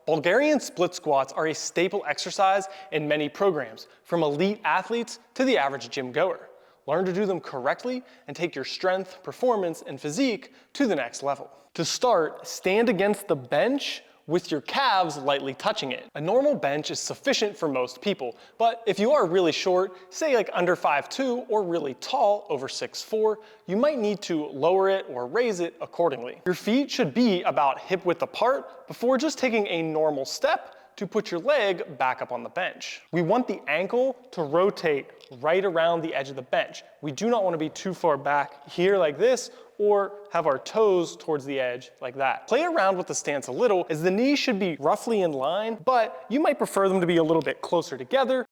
Bulgarian split squats are a staple exercise in many programs, from elite athletes to the average gym goer. Learn to do them correctly and take your strength, performance, and physique to the next level. To start, stand against the bench with your calves lightly touching it. A normal bench is sufficient for most people, but if you are really short, say like under 5'2", or really tall, over 6'4", you might need to lower it or raise it accordingly. Your feet should be about hip width apart before just taking a normal step to put your leg back up on the bench. We want the ankle to rotate right around the edge of the bench. We do not want to be too far back here like this, or have our toes towards the edge like that. Play around with the stance a little, as the knees should be roughly in line, but you might prefer them to be a little bit closer together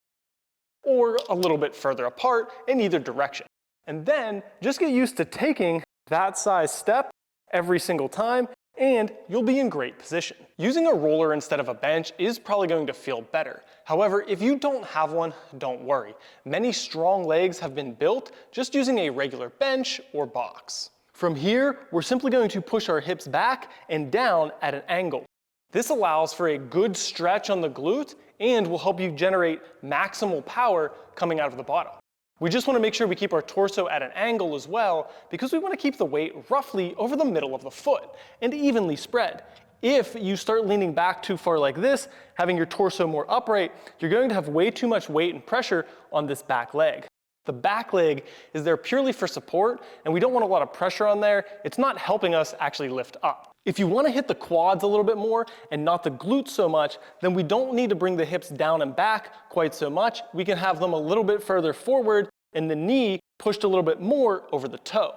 or a little bit further apart in either direction. And then just get used to taking that size step every single time, and you'll be in great position. Using a roller instead of a bench is probably going to feel better. However, if you don't have one, don't worry. Many strong legs have been built just using a regular bench or box. From here, we're simply going to push our hips back and down at an angle. This allows for a good stretch on the glute and will help you generate maximal power coming out of the bottom. We just want to make sure we keep our torso at an angle as well, because we want to keep the weight roughly over the middle of the foot and evenly spread. If you start leaning back too far like this, having your torso more upright, you're going to have way too much weight and pressure on this back leg. The back leg is there purely for support, and we don't want a lot of pressure on there. It's not helping us actually lift up. If you want to hit the quads a little bit more and not the glutes so much, then we don't need to bring the hips down and back quite so much. We can have them a little bit further forward and the knee pushed a little bit more over the toe.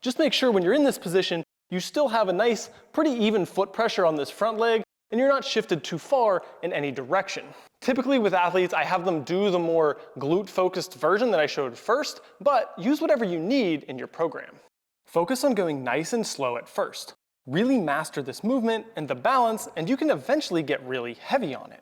Just make sure when you're in this position, you still have a nice, pretty even foot pressure on this front leg, and you're not shifted too far in any direction. Typically with athletes, I have them do the more glute-focused version that I showed first, but use whatever you need in your program. Focus on going nice and slow at first. Really master this movement and the balance, and you can eventually get really heavy on it.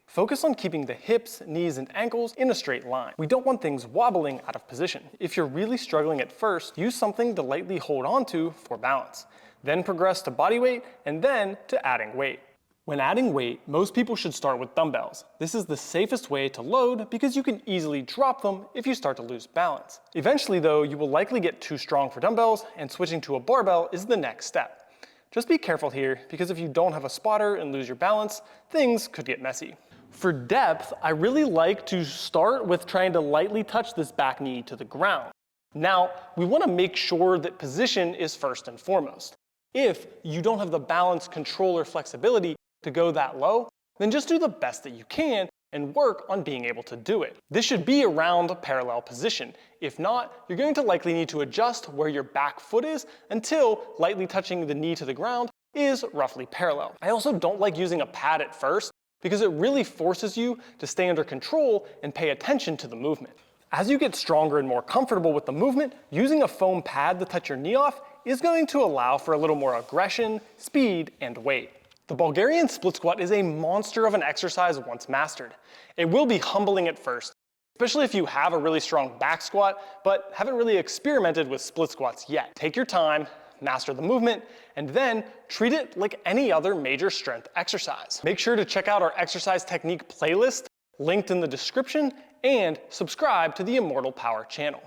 Focus on keeping the hips, knees, and ankles in a straight line. We don't want things wobbling out of position. If you're really struggling at first, use something to lightly hold onto for balance. Then progress to body weight, and then to adding weight. When adding weight, most people should start with dumbbells. This is the safest way to load because you can easily drop them if you start to lose balance. Eventually though, you will likely get too strong for dumbbells, and switching to a barbell is the next step. Just be careful here, because if you don't have a spotter and lose your balance, things could get messy. For depth, I really like to start with trying to lightly touch this back knee to the ground. Now, we want to make sure that position is first and foremost. If you don't have the balance, control, or flexibility to go that low, then just do the best that you can and work on being able to do it. This should be around a parallel position. If not, you're going to likely need to adjust where your back foot is until lightly touching the knee to the ground is roughly parallel. I also don't like using a pad at first, because it really forces you to stay under control and pay attention to the movement. As you get stronger and more comfortable with the movement, using a foam pad to touch your knee off is going to allow for a little more aggression, speed, and weight. The Bulgarian split squat is a monster of an exercise once mastered. It will be humbling at first, especially if you have a really strong back squat, but haven't really experimented with split squats yet. Take your time, master the movement, and then treat it like any other major strength exercise. Make sure to check out our exercise technique playlist linked in the description, and subscribe to the Immortal Power channel.